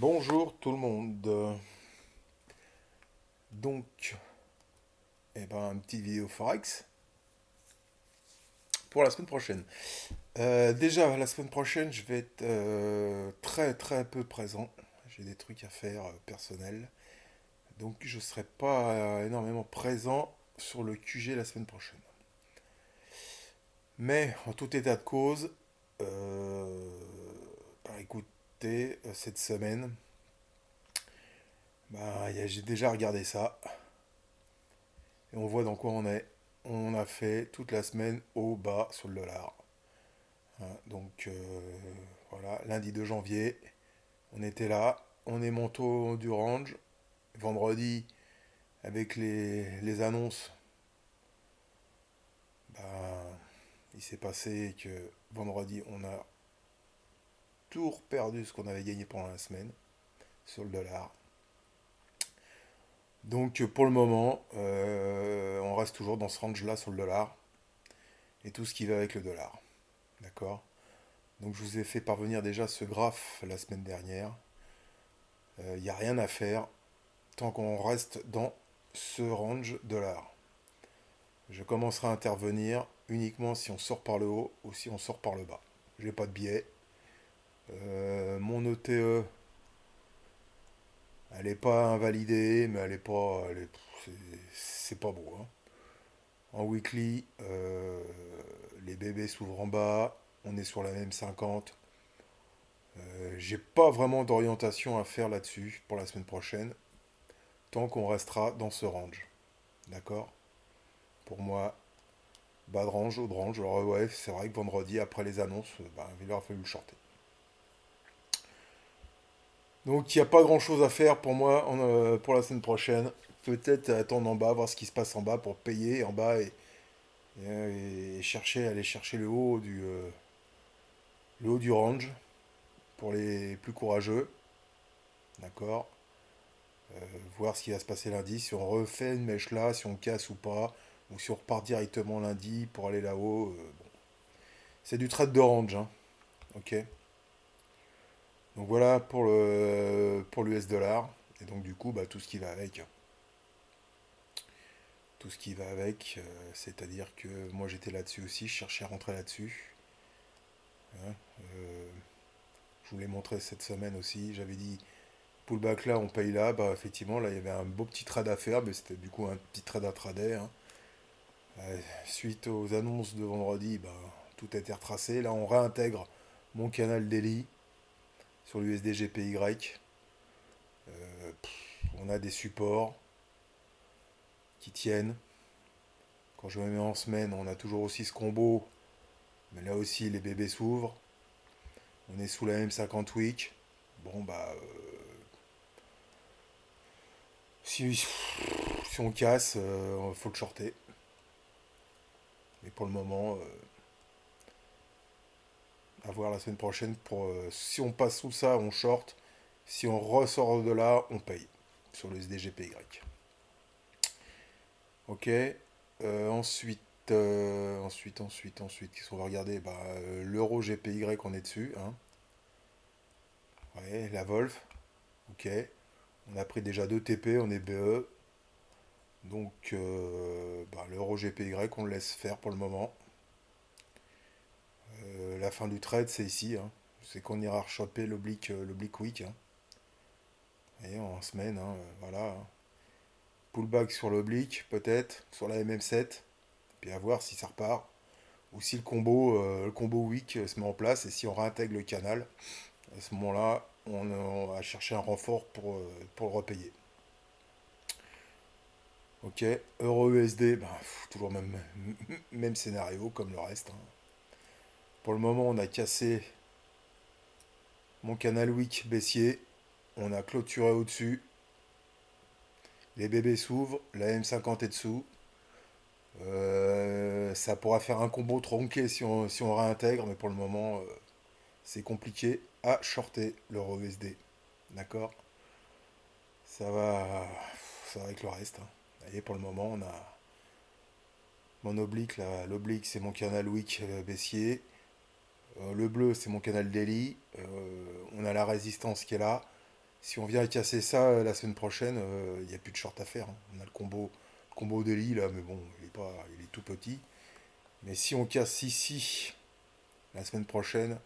Bonjour tout le monde. Donc, une petite vidéo Forex pour la semaine prochaine. Déjà, la semaine prochaine, je vais être très très peu présent. J'ai des trucs à faire personnels. Donc, je ne serai pas énormément présent sur le QG la semaine prochaine. Mais, en tout état de cause, écoutez, cette semaine, j'ai déjà regardé ça. Et on voit dans quoi on est. On a fait toute la semaine au bas sur le dollar. Hein, donc voilà, lundi 2 janvier, on était là. On est monté du range. Vendredi, avec les annonces, bah, il s'est passé que vendredi, on a tout perdu ce qu'on avait gagné pendant la semaine sur le dollar. Donc pour le moment, on reste toujours dans ce range-là sur le dollar et tout ce qui va avec le dollar. D'accord. Donc je vous ai fait parvenir déjà ce graphe la semaine dernière. Il n'y a rien à faire tant qu'on reste dans ce range dollar. Je commencerai à intervenir uniquement si on sort par le haut ou si on sort par le bas. J'ai pas de biais. Mon ETE, elle n'est pas invalidée, mais elle est pas, c'est pas beau, hein. En weekly, les bébés s'ouvrent en bas, on est sur la même 50. J'ai pas vraiment d'orientation à faire là-dessus pour la semaine prochaine, tant qu'on restera dans ce range. D'accord. Pour moi, bas de range, haut de range. Alors ouais, c'est vrai que vendredi, après les annonces, il aura fallu le shorter. Donc il n'y a pas grand-chose à faire pour moi pour la semaine prochaine. Peut-être attendre en bas, voir ce qui se passe en bas pour payer en bas et aller chercher le haut du range pour les plus courageux. D'accord. Voir ce qui va se passer lundi, si on refait une mèche là, si on casse ou pas, ou si on repart directement lundi pour aller là-haut. Bon. C'est du trade de range, hein. Ok. Donc voilà pour l'US dollar. Et donc du coup, tout ce qui va avec. Tout ce qui va avec, c'est-à-dire que moi j'étais là-dessus aussi, je cherchais à rentrer là-dessus. Hein. Euh, je vous l'ai montré cette semaine aussi. J'avais dit pullback là, on paye là. Bah effectivement, là il y avait un beau petit trade à faire, mais c'était du coup un petit trade à trader, hein. Suite aux annonces de vendredi, tout a été retracé. Là on réintègre mon canal daily sur l'USD GPY. On a des supports qui tiennent. Quand je me mets en semaine, on a toujours aussi ce combo. Mais là aussi, les bébés s'ouvrent. On est sous la M50 week. Bon, si on casse, faut le shorter. Mais pour le moment, à voir la semaine prochaine. Si on passe sous ça, on short. Si on ressort de là, on paye. Sur le SDGPY. Ok. Ensuite, qu'est-ce qu'on va regarder? L'euro GPY, on est dessus, hein. Ouais, la Wolf. Ok. On a pris déjà 2 TP, on est BE. Donc, l'euro GPY, on le laisse faire pour le moment. La fin du trade, c'est ici, hein. C'est qu'on ira rechoper l'oblique week, hein. Et en semaine, hein, voilà, hein. Pullback sur l'oblique, peut-être, sur la MM7. Puis à voir si ça repart. Ou si le combo week se met en place et si on réintègre le canal. À ce moment-là, on va chercher un renfort pour le repayer. Ok, Euro USD, toujours même scénario comme le reste, hein. Pour le moment, on a cassé mon canal week baissier. On a clôturé au-dessus. Les bébés s'ouvrent. La M50 est dessous. Ça pourra faire un combo tronqué si on réintègre, mais pour le moment, c'est compliqué à shorter l'euro USD. D'accord. Ça va, ça va avec le reste, hein. Vous voyez, pour le moment, on a mon oblique là. L'oblique, c'est mon canal week baissier. Le bleu, c'est mon canal daily. On a la résistance qui est là. Si on vient casser ça la semaine prochaine, il n'y a plus de short à faire, hein. On a le combo Daily là, mais bon, il est tout petit. Mais si on casse ici la semaine prochaine,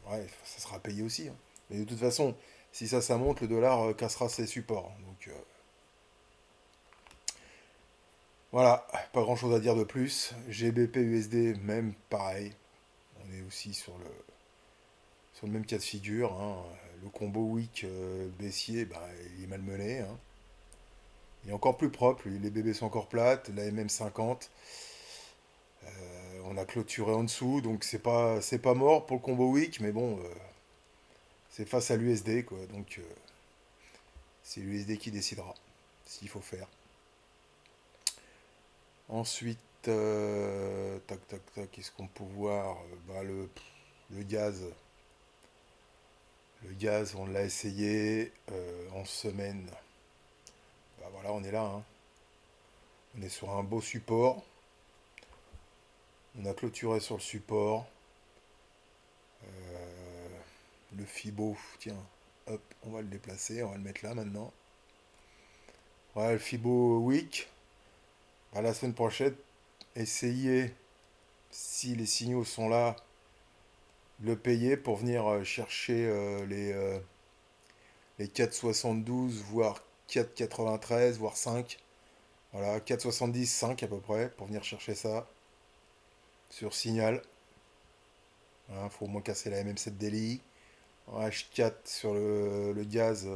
ouais, ça sera payé aussi, hein. Mais de toute façon, si ça monte, le dollar cassera ses supports. Donc voilà, pas grand chose à dire de plus. GBP USD, même pareil. On est aussi sur le même cas de figure, hein. Le combo week baissier, bah, il est malmené, hein. Il est encore plus propre, les bébés sont encore plates, la MM50. On a clôturé en dessous, donc c'est pas mort pour le combo week, mais bon, c'est face à l'USD, quoi. Donc c'est l'USD qui décidera s'il faut faire. Ensuite, tac tac tac, qu'est-ce qu'on peut voir? Bah, le gaz. Le gaz, on l'a essayé en semaine. Bah voilà, on est là, hein. On est sur un beau support. On a clôturé sur le support. Le Fibo, tiens, hop, on va le déplacer, on va le mettre là maintenant. Voilà le Fibo Week. Bah, la semaine prochaine, essayez, si les signaux sont là, de le payer pour venir chercher les 4,72, voire 4,93, voire 5. Voilà, 4,70, 5 à peu près, pour venir chercher ça sur signal. Il faut au moins casser la MM7 Daily. En H4 sur le gaz.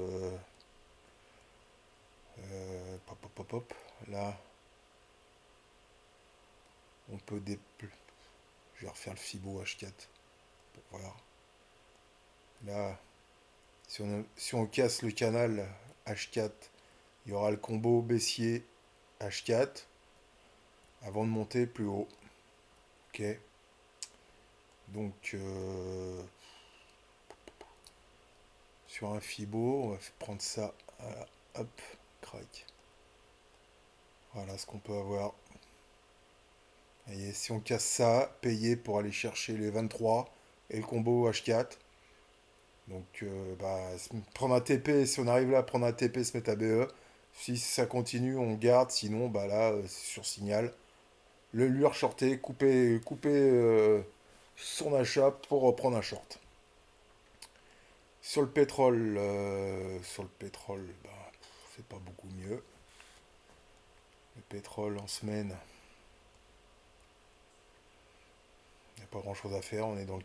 Pop, pop, pop, pop. Là, on peut je vais refaire le Fibo H4 pour voir. Là, si on casse le canal H4, il y aura le combo baissier H4 avant de monter plus haut. Ok. Donc, sur un Fibo, on va prendre ça. Voilà, hop, crac. Voilà ce qu'on peut avoir. Et si on casse ça, payer pour aller chercher les 23 et le combo H4. Donc, bah, prendre un TP, si on arrive là, prendre un TP, se mettre à BE. Si ça continue, on garde. Sinon, bah là, c'est sur signal. Lui shorter, couper son achat pour reprendre un short. Sur le pétrole, bah, c'est pas beaucoup mieux. Le pétrole en semaine, il n'y a pas grand chose à faire. On est dans le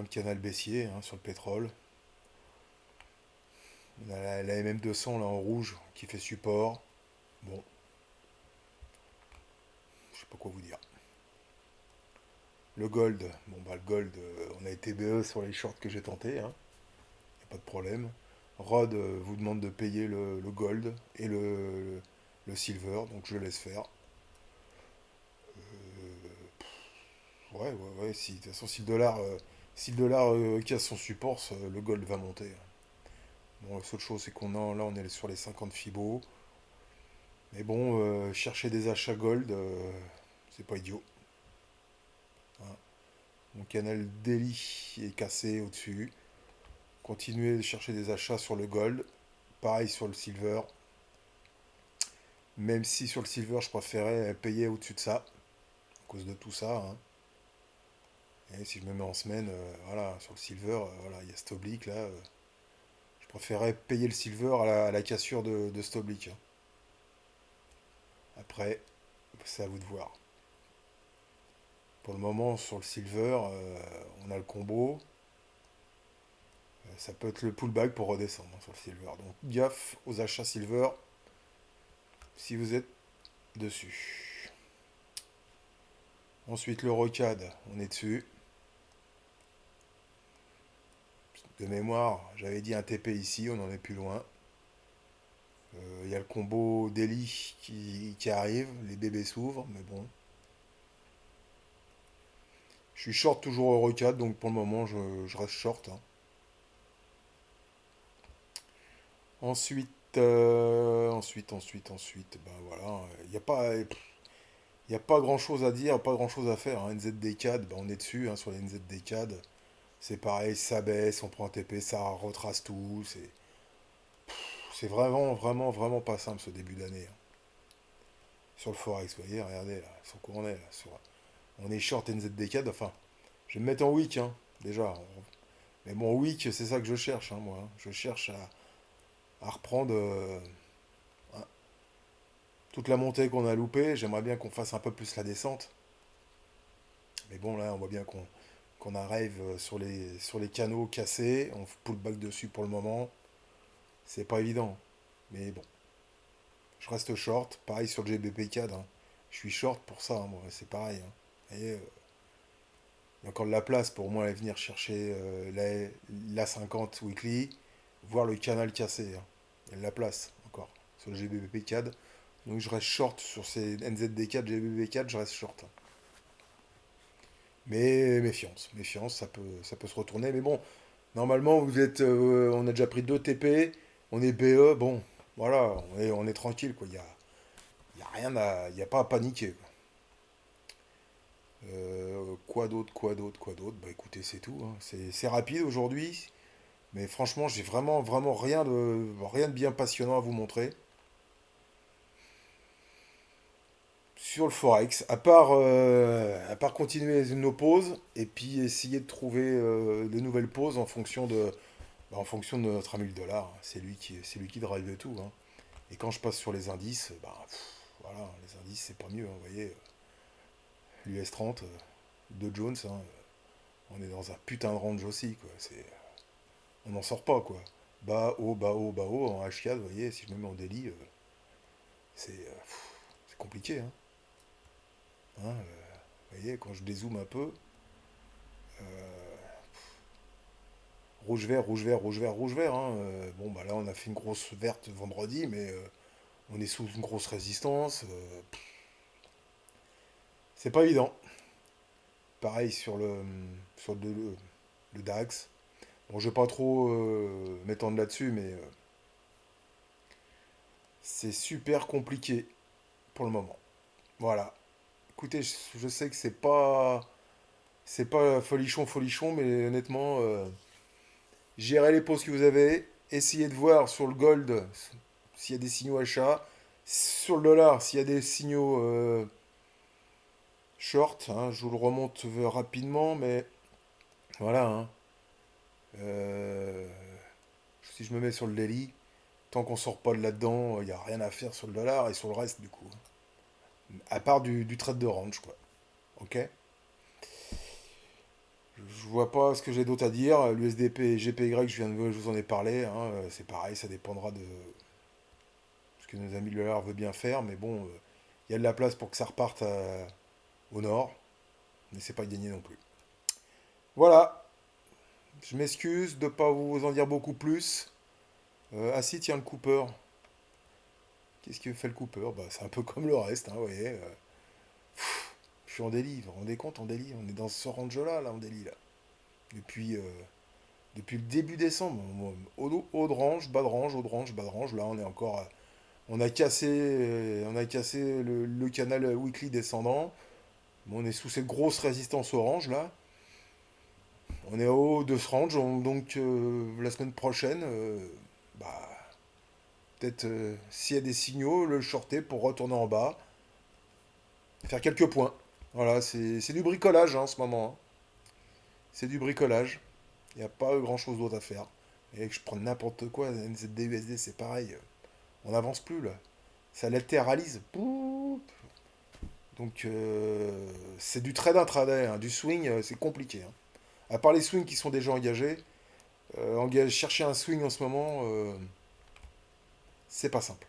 canal baissier, hein, sur le pétrole. On a la MM200 là en rouge qui fait support. Bon, je sais pas quoi vous dire. Le gold, bon bah le gold, on a été BE sur les shorts que j'ai tenté, hein. Y a pas de problème. Rod vous demande de payer le gold et le silver, donc je laisse faire. Ouais, ouais, ouais, si, de toute façon, si le dollar casse son support, le gold va monter. Bon, la seule chose, c'est là, on est sur les 50 Fibo. Mais bon, chercher des achats gold, c'est pas idiot, hein. Mon canal daily est cassé au-dessus. Continuer de chercher des achats sur le gold. Pareil sur le silver. Même si sur le silver, je préférais payer au-dessus de ça. À cause de tout ça, hein. Et si je me mets en semaine, voilà, sur le silver, voilà, il y a cet oblique là. Je préférais payer le silver à la cassure de cet oblique, hein. Après, c'est à vous de voir. Pour le moment, sur le silver, on a le combo. Ça peut être le pullback pour redescendre, hein, sur le silver. Donc gaffe aux achats silver si vous êtes dessus. Ensuite, le ROCAD, on est dessus. De mémoire, j'avais dit un TP ici, on en est plus loin. Il y a le combo Daily qui arrive, les bébés s'ouvrent, mais bon. Je suis short toujours au ROCAD, donc pour le moment, je reste short, hein. Ensuite, ensuite, ben voilà, il n'y a pas grand chose à dire, pas grand chose à faire, hein. NZD CAD, ben on est dessus, hein, sur les NZD CAD. C'est pareil, ça baisse, on prend un TP, ça retrace tout. C'est vraiment, vraiment, vraiment pas simple ce début d'année, hein. Sur le Forex, vous voyez, regardez là, sur quoi on est là. On est short NZD4, enfin, je vais me mettre en week, hein, déjà. Mais bon, week, c'est ça que je cherche, hein, moi, hein. Je cherche à reprendre hein, toute la montée qu'on a loupée. J'aimerais bien qu'on fasse un peu plus la descente. Mais bon, là, on voit bien qu'on arrive sur les canaux cassés. On pull back dessus pour le moment. C'est pas évident. Mais bon, je reste short. Pareil sur le GBP4, hein. Je suis short pour ça, hein, moi. C'est pareil, hein. Et il y a encore de la place pour moi aller venir chercher la 50 weekly, voir le canal cassé, hein. Il y a de la place encore sur le GBP4. Donc je reste short sur ces NZD4, GBP4, je reste short, hein. Mais méfiance, méfiance, ça peut se retourner. Mais bon, normalement, on a déjà pris 2 TP, on est BE, bon, voilà, on est tranquille, quoi. Il y a rien il y a pas à paniquer, quoi. Quoi d'autre, quoi d'autre, quoi d'autre? Bah écoutez, c'est tout, hein. C'est rapide aujourd'hui, mais franchement, j'ai vraiment, vraiment rien de bien passionnant à vous montrer. Sur le Forex, à part continuer nos pauses et puis essayer de trouver de nouvelles pauses en fonction de notre ami le dollar, hein. C'est lui qui drive le tout, hein. Et quand je passe sur les indices, voilà, les indices c'est pas mieux, hein, vous voyez, l'US 30, Dow Jones, hein, on est dans un putain de range aussi, quoi. On n'en sort pas, quoi. Bas, haut, bas, haut, bas, haut, en H4, vous voyez, si je me mets en délit, c'est compliqué, hein. Hein, vous voyez, quand je dézoome un peu, rouge, vert, rouge, vert, rouge, vert, rouge, vert, hein. Bon, bah là, on a fait une grosse verte vendredi, mais on est sous une grosse résistance. C'est pas évident. Pareil le DAX. Bon, je vais pas trop m'étendre là-dessus, mais c'est super compliqué pour le moment. Voilà. Écoutez, je sais que c'est pas folichon, folichon, mais honnêtement, gérez les pauses que vous avez. Essayez de voir sur le gold s'il y a des signaux achats. Sur le dollar, s'il y a des signaux short, hein, je vous le remonte rapidement, mais voilà, hein. Euh, si je me mets sur le daily, tant qu'on sort pas de là-dedans, il n'y a rien à faire sur le dollar et sur le reste du coup. À part du trade de range, quoi. Ok? Je vois pas ce que j'ai d'autre à dire. L'USDP et GPY, je vous en ai parlé, hein. C'est pareil, ça dépendra de ce que nos amis de l'heure veulent bien faire. Mais bon, il y a de la place pour que ça reparte au nord. Mais c'est pas gagné non plus. Voilà, je m'excuse de ne pas vous en dire beaucoup plus. Ah si, tiens, le Cooper. Qu'est-ce que fait le Cooper? Bah, c'est un peu comme le reste, hein, vous voyez. Je suis en délit, vous vous rendez compte, en délit? On est dans ce range-là, là, en délit, là. Depuis, depuis le début décembre. Haut de range, bas de range, haut de range, bas de range. Là, on est encore... on a cassé le canal weekly descendant. Bon, on est sous cette grosse résistance orange, là. On est au haut de ce range, donc la semaine prochaine, bah, peut-être s'il y a des signaux, le shorter pour retourner en bas, faire quelques points. Voilà, c'est du bricolage, hein, en ce moment, hein. C'est du bricolage. Il n'y a pas grand-chose d'autre à faire. Et que je prenne n'importe quoi, NZD, USD, c'est pareil. On n'avance plus, là. Ça latéralise. Poup. Donc, c'est du trade intraday, hein. Du swing, c'est compliqué, hein. À part les swings qui sont déjà engagés, chercher un swing en ce moment, c'est pas simple.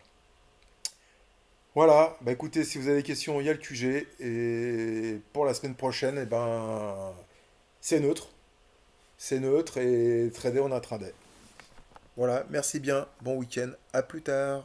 Voilà, bah écoutez, si vous avez des questions, il y a le QG. Et pour la semaine prochaine, eh ben, c'est neutre. C'est neutre et trader, on a trader. Voilà, merci bien, bon week-end, à plus tard.